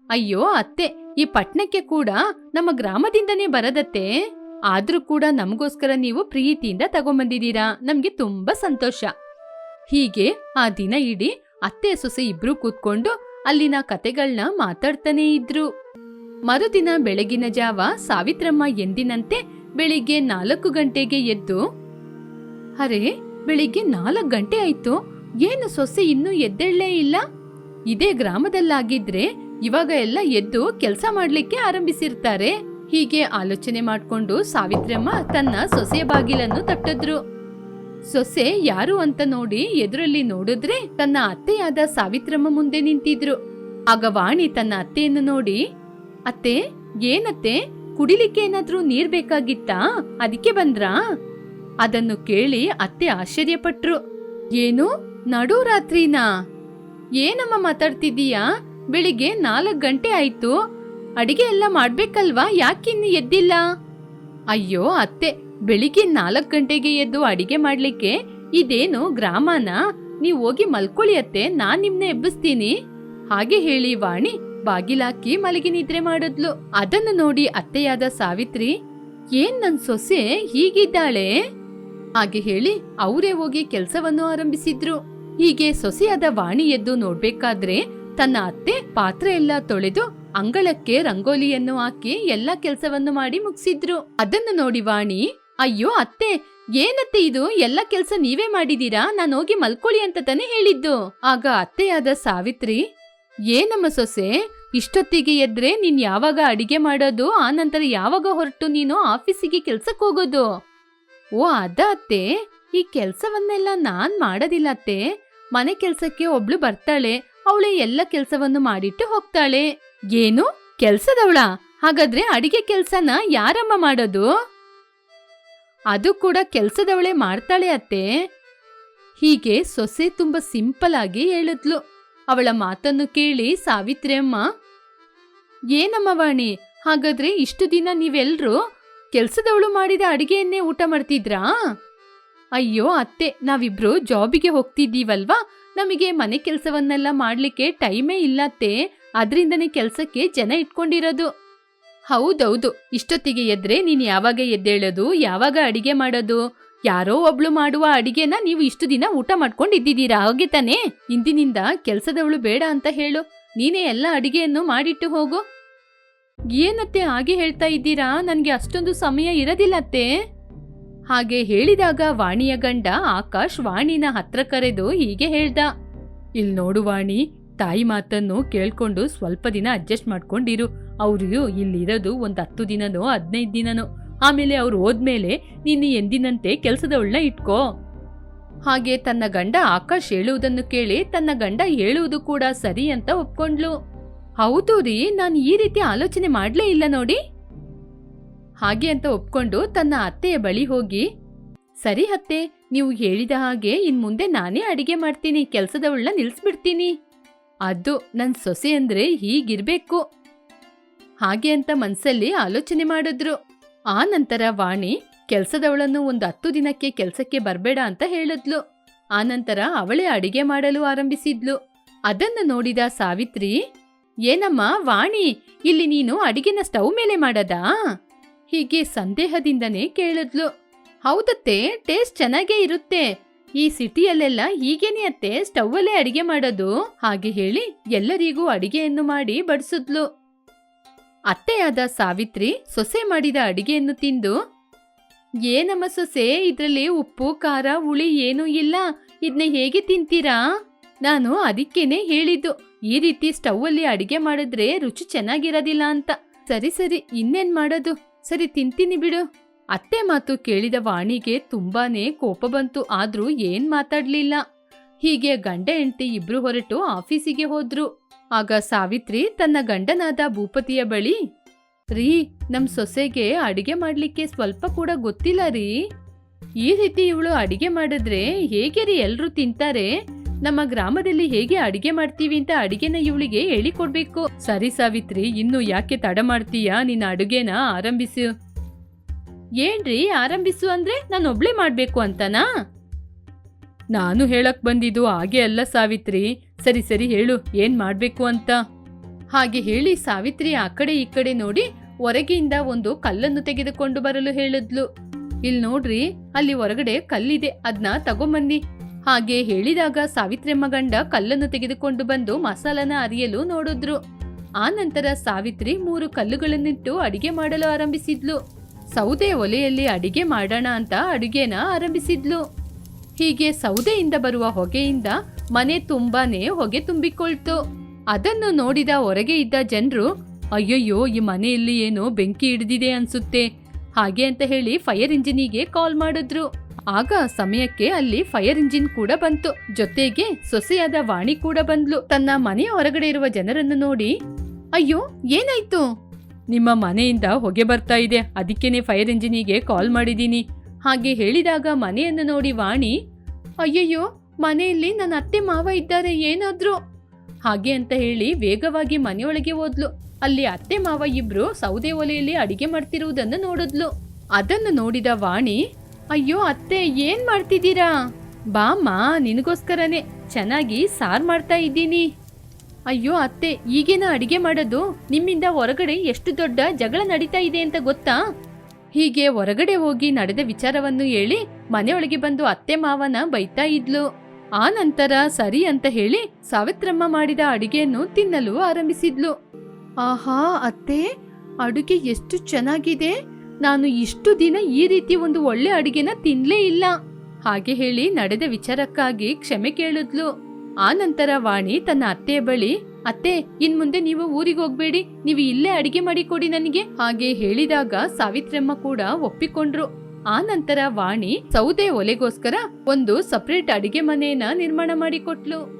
ಅಯ್ಯೋ ಅತ್ತೆ, ಈ ಪಟ್ಟಣಕ್ಕೆ ಕೂಡ ನಮ್ಮ ಗ್ರಾಮದಿಂದನೇ ಬರದತ್ತೆ. ಆದ್ರೂ ಕೂಡ ನಮಗೋಸ್ಕರ ನೀವು ಪ್ರೀತಿಯಿಂದ ತಗೊಂಬಂದಿದ್ದೀರಾ, ನಮ್ಗೆ ತುಂಬಾ ಸಂತೋಷ. ಹೀಗೆ ಆ ದಿನ ಇಡೀ ಅತ್ತೆ ಸೊಸೆ ಇಬ್ರು ಕೂತ್ಕೊಂಡು ಅಲ್ಲಿನ ಕತೆಗಳನ್ನ ಮಾತಾಡ್ತಾನೇ ಇದ್ರು. ಮರುದಿನ ಬೆಳಗಿನ ಜಾವ ಸಾವಿತ್ರಮ್ಮ ಎಂದಿನಂತೆ ಬೆಳಿಗ್ಗೆ 4 ಗಂಟೆಗೆ ಎದ್ದು, ಅರೆ, ಬೆಳಿಗ್ಗೆ 4 ಗಂಟೆ ಆಯ್ತು, ಏನು ಸೊಸೆ ಇನ್ನೂ ಎದ್ದೇಳಲೇ ಇಲ್ಲ? ಇದೇ ಗ್ರಾಮದಲ್ಲಾಗಿದ್ರೆ ಇವಾಗ ಎಲ್ಲ ಎದ್ದು ಕೆಲಸ ಮಾಡ್ಲಿಕ್ಕೆ ಆರಂಭಿಸಿರ್ತಾರೆ. ಹೀಗೆ ಆಲೋಚನೆ ಮಾಡ್ಕೊಂಡು ಸಾವಿತ್ರಮ್ಮ ತನ್ನ ಸೊಸೆಯ ಬಾಗಿಲನ್ನು ತಟ್ಟಿದ್ರು. ಸೊಸೆ ಯಾರು ಅಂತ ನೋಡಿ ಎದುರಲ್ಲಿ ನೋಡಿದ್ರೆ ತನ್ನ ಅತ್ತೆಯಾದ ಸಾವಿತ್ರಮ್ಮ ಮುಂದೆ ನಿಂತಿದ್ರು. ಆಗ ವಾಣಿ ತನ್ನ ಅತ್ತೆಯನ್ನು ನೋಡಿ, ಅತ್ತೆ, ಏನತ್ತೆ, ಕುಡಿಲಿಕ್ಕೆ ಏನಾದ್ರೂ ನೀರ್ ಬೇಕಾಗಿತ್ತಾ? ಅದಕ್ಕೆ ಬಂದ್ರಾ? ಅದನ್ನು ಕೇಳಿ ಅತ್ತೆ ಆಶ್ಚರ್ಯಪಟ್ರು. ಏನು, ನಡು ರಾತ್ರಿನಾ? ಏನಮ್ಮ ಮಾತಾಡ್ತಿದ್ದೀಯಾ? ಬೆಳಿಗ್ಗೆ 4 ಗಂಟೆ ಆಯ್ತು, ಅಡಿಗೆ ಎಲ್ಲ ಮಾಡ್ಬೇಕಲ್ವಾ, ಯಾಕಿನ್ನು ಎದ್ದಿಲ್ಲ? ಅಯ್ಯೋ ಅತ್ತೆ, ಬೆಳಿಗ್ಗೆ 4 ಗಂಟೆಗೆ ಎದ್ದು ಅಡಿಗೆ ಮಾಡ್ಲಿಕ್ಕೆ ಇದೇನು ಗ್ರಾಮನ? ನೀವ್ ಹೋಗಿ ಮಲ್ಕೊಳ್ಳಿ ಅತ್ತೆ, ನಾನ್ ನಿಮ್ನ ಎಬ್ಬಿಸ್ತೀನಿ. ಹಾಗೆ ಹೇಳಿ ವಾಣಿ ಬಾಗಿಲಾಕಿ ಮಲಗಿ ನಿದ್ರೆ ಮಾಡಿದ್ಲು. ಅದನ್ನು ನೋಡಿ ಅತ್ತೆಯಾದ ಸಾವಿತ್ರಿ, ಏನ್ ನನ್ ಸೊಸೆ ಹೀಗಿದ್ದಾಳೆ? ಹಾಗೆ ಹೇಳಿ ಅವರೇ ಹೋಗಿ ಕೆಲಸವನ್ನು ಆರಂಭಿಸಿದ್ರು. ಹೀಗೆ ಸೊಸೆಯಾದ ವಾಣಿ ಎದ್ದು ನೋಡ್ಬೇಕಾದ್ರೆ ತನ್ನ ಅತ್ತೆ ಪಾತ್ರೆ ಎಲ್ಲ ತೊಳೆದು ಅಂಗಳಕ್ಕೆ ರಂಗೋಲಿಯನ್ನು ಹಾಕಿ ಎಲ್ಲಾ ಕೆಲ್ಸವನ್ನು ಮಾಡಿ ಮುಗಿಸಿದ್ರು. ಅದನ್ನು ನೋಡಿ ವಾಣಿ, ಅಯ್ಯೋ ಅತ್ತೆ, ಏನತ್ತೆ ಇದು ಎಲ್ಲ ಕೆಲ್ಸ ನೀವೇ ಮಾಡಿದೀರಾ, ನಾನು ಹೋಗಿ ಮಲ್ಕೊಳ್ಳಿ ಅಂತ ತಾನೇ ಹೇಳಿದ್ದು. ಆಗ ಅತ್ತೆಯಾದ ಸಾವಿತ್ರಿ, ಏನಮ್ಮ ಸೊಸೆ, ಇಷ್ಟೊತ್ತಿಗೆ ಎದ್ರೆ ನೀನ್ ಯಾವಾಗ ಅಡಿಗೆ ಮಾಡೋದು, ಆ ನಂತರ ಯಾವಾಗ ಹೊರಟು ನೀನು ಆಫೀಸಿಗೆ ಕೆಲ್ಸಕ್ಕೆ ಹೋಗೋದು? ಓ ಅದ ಅತ್ತೆ, ಈ ಕೆಲ್ಸವನ್ನೆಲ್ಲ ನಾನ್ ಮಾಡೋದಿಲ್ಲ ಅತ್ತೆ, ಮನೆ ಕೆಲ್ಸಕ್ಕೆ ಒಬ್ಳು ಬರ್ತಾಳೆ, ಅವಳೆ ಎಲ್ಲ ಕೆಲ್ಸವನ್ನು ಮಾಡಿಟ್ಟು ಹೋಗ್ತಾಳೆ. ಏನು ಕೆಲ್ಸದವಳ? ಹಾಗಾದ್ರೆ ಅಡಿಗೆ ಕೆಲ್ಸನ ಯಾರಮ್ಮ ಮಾಡೋದು? ಅದು ಕೂಡ ಕೆಲ್ಸದವಳೆ ಮಾಡ್ತಾಳೆ ಅತ್ತೆ. ಹೀಗೆ ಸೊಸೆ ತುಂಬಾ ಸಿಂಪಲ್ ಆಗಿ ಹೇಳಿದ್ಲು. ಅವಳ ಮಾತನ್ನು ಕೇಳಿ ಸಾವಿತ್ರಿ ಅಮ್ಮ, ಏನಮ್ಮ ವಾಣಿ, ಹಾಗಾದ್ರೆ ಇಷ್ಟು ದಿನ ನೀವೆಲ್ರೂ ಕೆಲ್ಸದವಳು ಮಾಡಿದ ಅಡಿಗೆಯನ್ನೇ ಊಟ ಮಾಡ್ತಿದ್ರಾ? ಅಯ್ಯೋ ಅತ್ತೆ, ನಾವಿಬ್ರು ಜಾಬಿಗೆ ಹೋಗ್ತಿದ್ದೀವಲ್ವಾ, ನಮಗೆ ಮನೆ ಕೆಲ್ಸವನ್ನೆಲ್ಲ ಮಾಡ್ಲಿಕ್ಕೆ ಟೈಮೇ ಇಲ್ಲತ್ತೆ, ಅದ್ರಿಂದನೇ ಕೆಲ್ಸಕ್ಕೆ ಜನ ಇಟ್ಕೊಂಡಿರೋದು. ಹೌದೌದು, ಇಷ್ಟೊತ್ತಿಗೆ ಎದ್ರೆ ನೀನ್ ಯಾವಾಗ ಎದ್ದೇಳೋದು, ಯಾವಾಗ ಅಡಿಗೆ ಮಾಡೋದು? ಯಾರೋ ಒಬ್ಳು ಮಾಡುವ ಅಡಿಗೆನ ನೀವು ಇಷ್ಟು ದಿನ ಊಟ ಮಾಡ್ಕೊಂಡಿದ್ದೀರಾ, ಹಾಗೆ ತಾನೇ? ಇಂದಿನಿಂದ ಕೆಲ್ಸದವಳು ಬೇಡ ಅಂತ ಹೇಳು, ನೀನೇ ಎಲ್ಲ ಅಡಿಗೆಯನ್ನು ಮಾಡಿಟ್ಟು ಹೋಗು. ಏನತ್ತೆ ಹಾಗೆ ಹೇಳ್ತಾ ಇದ್ದೀರಾ, ನನ್ಗೆ ಅಷ್ಟೊಂದು ಸಮಯ ಇರೋದಿಲ್ಲತ್ತೆ. ಹಾಗೆ ಹೇಳಿದಾಗ ವಾಣಿಯ ಗಂಡ ಆಕಾಶ್ ವಾಣಿನ ಹತ್ರ ಕರೆದು ಹೀಗೆ ಹೇಳ್ದ, ಇಲ್ ನೋಡು ವಾಣಿ, ತಾಯಿ ಮಾತನ್ನು ಕೇಳ್ಕೊಂಡು ಸ್ವಲ್ಪ ದಿನ ಅಡ್ಜಸ್ಟ್ ಮಾಡ್ಕೊಂಡಿರು. ಅವ್ರು ಇಲ್ಲಿರೋದು ಒಂದು 10 ದಿನನೋ 15 ದಿನನೋ, ಆಮೇಲೆ ಅವ್ರು ಹೋದ್ಮೇಲೆ ನೀನು ಎಂದಿನಂತೆ ಕೆಲ್ಸದವಳನ್ನ ಇಟ್ಕೋ. ಹಾಗೆ ತನ್ನ ಗಂಡ ಆಕಾಶ್ ಹೇಳುವುದನ್ನು ಕೇಳಿ ತನ್ನ ಗಂಡ ಹೇಳುವುದು ಕೂಡ ಸರಿ ಅಂತ ಒಪ್ಕೊಂಡ್ಲು. ಹೌದು ರೀ, ನಾನು ಈ ರೀತಿ ಆಲೋಚನೆ ಮಾಡ್ಲೇ ಇಲ್ಲ ನೋಡಿ. ಹಾಗೆ ಅಂತ ಒಪ್ಕೊಂಡು ತನ್ನ ಅತ್ತೆಯ ಬಳಿ ಹೋಗಿ, ಸರಿ ಅತ್ತೆ, ನೀವು ಹೇಳಿದ ಹಾಗೆ ಇನ್ ಮುಂದೆ ನಾನೇ ಅಡಿಗೆ ಮಾಡ್ತೀನಿ, ಕೆಲ್ಸದವಳನ್ನ ನಿಲ್ಸ್ಬಿಡ್ತೀನಿ. ಅದು ನನ್ ಸೊಸೆ ಅಂದ್ರೆ ಹೀಗಿರ್ಬೇಕು. ಹಾಗೆ ಅಂತ ಮನ್ಸಲ್ಲಿ ಆಲೋಚನೆ ಮಾಡಿದ್ರು. ಆ ನಂತರ ವಾಣಿ ಕೆಲ್ಸದವಳನ್ನು ಒಂದು 10 ದಿನಕ್ಕೆ ಕೆಲ್ಸಕ್ಕೆ ಬರ್ಬೇಡ ಅಂತ ಹೇಳಿದ್ಲು. ಆ ನಂತರ ಅವಳೇ ಅಡಿಗೆ ಮಾಡಲು ಆರಂಭಿಸಿದ್ಲು. ಅದನ್ನು ನೋಡಿದ ಸಾವಿತ್ರಿ, ಏನಮ್ಮ ವಾಣಿ, ಇಲ್ಲಿ ನೀನು ಅಡಿಗೆನ ಸ್ಟವ್ ಮೇಲೆ ಮಾಡದಾ? ಹೀಗೆ ಸಂದೇಹದಿಂದನೇ ಕೇಳಿದ್ಲು. ಹೌದತ್ತೆ, ಟೇಸ್ಟ್ ಚೆನ್ನಾಗೇ ಇರುತ್ತೆ, ಈ ಸಿಟಿಯಲ್ಲೆಲ್ಲ ಹೀಗೇನೆ ಅತ್ತೆ, ಸ್ಟವ್ ಅಲ್ಲೇ ಅಡಿಗೆ ಮಾಡೋದು. ಹಾಗೆ ಹೇಳಿ ಎಲ್ಲರಿಗೂ ಅಡಿಗೆಯನ್ನು ಮಾಡಿ ಬಡಿಸಿದ್ಲು. ಅತ್ತೆಯಾದ ಸಾವಿತ್ರಿ ಸೊಸೆ ಮಾಡಿದ ಅಡಿಗೆಯನ್ನು ತಿಂದು, ಏನಮ್ಮ ಸೊಸೆ, ಇದ್ರಲ್ಲಿ ಉಪ್ಪು ಖಾರ ಹುಳಿ ಏನೂ ಇಲ್ಲ, ಇದನ್ನ ಹೇಗೆ ತಿಂತೀರಾ? ನಾನು ಅದಕ್ಕೇನೆ ಹೇಳಿದ್ದು, ಈ ರೀತಿ ಸ್ಟವ್ ಅಲ್ಲಿ ಅಡಿಗೆ ಮಾಡಿದ್ರೆ ರುಚಿ ಚೆನ್ನಾಗಿರೋದಿಲ್ಲ ಅಂತ. ಸರಿ ಸರಿ, ಇನ್ನೇನ್ ಮಾಡೋದು, ಸರಿ ತಿಂತೀನಿ ಬಿಡು. ಅತ್ತೆ ಮಾತು ಕೇಳಿದ ವಾಣಿಗೆ ತುಂಬಾನೇ ಕೋಪ ಬಂತು, ಆದ್ರೂ ಏನ್ ಮಾತಾಡ್ಲಿಲ್ಲ. ಹೀಗೆ ಗಂಡ ಹೆಂಡತಿ ಇಬ್ರು ಹೊರಟು ಆಫೀಸಿಗೆ ಹೋದ್ರು. ಆಗ ಸಾವಿತ್ರಿ ತನ್ನ ಗಂಡನಾದ ಭೂಪತಿಯ ಬಳಿ, ರೀ, ನಮ್ ಸೊಸೆಗೆ ಅಡಿಗೆ ಮಾಡ್ಲಿಕ್ಕೆ ಸ್ವಲ್ಪ ಕೂಡ ಗೊತ್ತಿಲ್ಲ ರೀ. ಈ ರೀತಿ ಇವಳು ಅಡಿಗೆ ಮಾಡಿದ್ರೆ ಹೇಗೆ ರೀ ಎಲ್ರೂ ತಿಂತಾರೆ? ನಮ್ಮ ಗ್ರಾಮದಲ್ಲಿ ಹೇಗೆ ಅಡಿಗೆ ಮಾಡ್ತೀವಿ ಅಂತ ಅಡಿಗೆನ ಇವಳಿಗೆ ಹೇಳಿಕೊಡ್ಬೇಕು. ಸರಿ ಸಾವಿತ್ರಿ, ಇನ್ನು ಯಾಕೆ ತಡ ಮಾಡ್ತೀಯಾ, ನಿನ್ನ ಅಡುಗೆನ ಆರಂಭಿಸು. ಏನ್ರಿ ಆರಂಭಿಸು ಅಂದ್ರೆ ನಾನು ಒಬ್ಳೆ ಮಾಡ್ಬೇಕು ಅಂತನಾ? ನಾನು ಹೇಳಕ್ ಬಂದಿದ್ದು ಹಾಗೆ ಅಲ್ಲ ಸಾವಿತ್ರಿ. ಸರಿ ಸರಿ ಹೇಳು, ಏನ್ ಮಾಡ್ಬೇಕು ಅಂತ. ಹಾಗೆ ಹೇಳಿ ಸಾವಿತ್ರಿ ಆ ಕಡೆ ಈ ಕಡೆ ನೋಡಿ ಹೊರಗೆಯಿಂದ ಒಂದು ಕಲ್ಲನ್ನು ತೆಗೆದುಕೊಂಡು ಬರಲು ಹೇಳಿದ್ಲು. ಇಲ್ ನೋಡ್ರಿ, ಅಲ್ಲಿ ಹೊರಗಡೆ ಕಲ್ಲಿದೆ, ಅದ್ನ ತಗೊಂಬನ್ನಿ. ಹಾಗೆ ಹೇಳಿದಾಗ ಸಾವಿತ್ರಿಯಮ್ಮ ಗಂಡ ಕಲ್ಲನ್ನು ತೆಗೆದುಕೊಂಡು ಬಂದು ಮಸಾಲನ ಅರಿಯಲು ನೋಡಿದ್ರು. ಆ ನಂತರ ಸಾವಿತ್ರಿ 3 ಕಲ್ಲುಗಳನ್ನಿಟ್ಟು ಅಡಿಗೆ ಮಾಡಲು ಆರಂಭಿಸಿದ್ಲು. ಸೌದೆ ಒಲೆಯಲ್ಲಿ ಅಡಿಗೆ ಮಾಡೋಣ ಅಂತ ಅಡುಗೆನ ಆರಂಭಿಸಿದ್ಲು. ಹೀಗೆ ಸೌದೆಯಿಂದ ಬರುವ ಹೊಗೆಯಿಂದ ಮನೆ ತುಂಬಾನೇ ಹೊಗೆ ತುಂಬಿಕೊಳ್ತು. ಅದನ್ನು ನೋಡಿದ ಹೊರಗೆ ಇದ್ದ ಜನರು, ಅಯ್ಯಯ್ಯೋ, ಈ ಮನೆಯಲ್ಲಿ ಏನೋ ಬೆಂಕಿ ಹಿಡಿದಿದೆ ಅನ್ಸುತ್ತೆ, ಹಾಗೆ ಅಂತ ಹೇಳಿ ಫೈರ್ ಇಂಜಿನಿಗೆ ಕಾಲ್ ಮಾಡಿದ್ರು. ಆಗ ಸಮಯಕ್ಕೆ ಅಲ್ಲಿ ಫೈರ್ ಇಂಜಿನ್ ಕೂಡ ಬಂತು. ಜೊತೆಗೆ ಸೊಸೆಯಾದ ವಾಣಿ ಕೂಡ ಬಂದ್ಲು. ತನ್ನ ಮನೆಯ ಹೊರಗಡೆ ಇರುವ ಜನರನ್ನು ನೋಡಿ, ಅಯ್ಯೋ ಏನಾಯ್ತು? ನಿಮ್ಮ ಮನೆಯಿಂದ ಹೊಗೆ ಬರ್ತಾ ಇದೆ, ಅದಕ್ಕೇನೆ ಫೈರ್ ಇಂಜಿನಿಗೆ ಕಾಲ್ ಮಾಡಿದೀನಿ. ಹಾಗೆ ಹೇಳಿದಾಗ ಮನೆಯನ್ನು ನೋಡಿ ವಾಣಿ, ಅಯ್ಯಯ್ಯೋ, ಮನೆಯಲ್ಲಿ ನನ್ನ ಅತ್ತೆ ಮಾವ ಇದ್ದಾರೆ, ಏನಾದ್ರು? ಹಾಗೆ ಅಂತ ಹೇಳಿ ವೇಗವಾಗಿ ಮನೆಯೊಳಗೆ ಹೋದ್ಲು. ಅಲ್ಲಿ ಅತ್ತೆ ಮಾವ ಇಬ್ರು ಸೌದೆ ಒಲೆಯಲ್ಲಿ ಅಡಿಗೆ ಮಾಡ್ತಿರುವುದನ್ನು ನೋಡಿದ್ಲು. ಅದನ್ನು ನೋಡಿದ ವಾಣಿ, ಅಯ್ಯೋ ಅತ್ತೆ, ಏನ್ ಮಾಡ್ತಿದ್ದೀರಾ? ಬಾಮ್ಮ, ನಿನಗೋಸ್ಕರನೇ ಚೆನ್ನಾಗಿ ಸಾರ್ ಮಾಡ್ತಾ ಇದ್ದೀನಿ. ಅಯ್ಯೋ ಅತ್ತೆ, ಈಗೇನ ಅಡಿಗೆ ಮಾಡೋದು? ನಿಮ್ಮಿಂದ ಹೊರಗಡೆ ಎಷ್ಟು ದೊಡ್ಡ ಜಗಳ ನಡೀತಾ ಇದೆ ಅಂತ ಗೊತ್ತಾ? ಹೀಗೆ ಹೊರಗಡೆ ಹೋಗಿ ನಡೆದ ವಿಚಾರವನ್ನು ಹೇಳಿ ಮನೆಯೊಳಗೆ ಬಂದು ಅತ್ತೆ ಮಾವನ ಬೈತಾ ಇದ್ಲು. ಆ ನಂತರ ಸರಿ ಅಂತ ಹೇಳಿ ಸಾವಿತ್ರಮ್ಮ ಮಾಡಿದ ಅಡಿಗೆಯನ್ನು ತಿನ್ನಲು ಆರಂಭಿಸಿದ್ಲು. ಆಹಾ ಅತ್ತೆ, ಅಡುಗೆ ಎಷ್ಟು ಚೆನ್ನಾಗಿದೆ. ನಾನು ಇಷ್ಟು ದಿನ ಈ ರೀತಿ ಒಂದು ಒಳ್ಳೆ ಅಡಿಗೆನ ತಿನ್ಲೇ ಇಲ್ಲ. ಹಾಗೆ ಹೇಳಿ ನಡೆದ ವಿಚಾರಕ್ಕಾಗಿ ಕ್ಷಮೆ ಕೇಳಿದ್ಲು. ಆ ನಂತರ ವಾಣಿ ತನ್ನ ಅತ್ತೆಯ ಬಳಿ, ಅತ್ತೆ, ಇನ್ ಮುಂದೆ ನೀವು ಊರಿಗೆ ಹೋಗ್ಬೇಡಿ, ನೀವು ಇಲ್ಲೇ ಅಡಿಗೆ ಮಾಡಿ ಕೊಡಿ ನನಗೆ, ಹಾಗೆ ಹೇಳಿದಾಗ ಸಾವಿತ್ರಮ್ಮ ಕೂಡ ಒಪ್ಪಿಕೊಂಡ್ರು. ಆ ನಂತರ ವಾಣಿ ಸೌದೆ ಒಲೆಗೋಸ್ಕರ ಒಂದು ಸಪರೇಟ್ ಅಡಿಗೆ ಮನೆಯನ್ನ ನಿರ್ಮಾಣ ಮಾಡಿಕೊಟ್ಲು.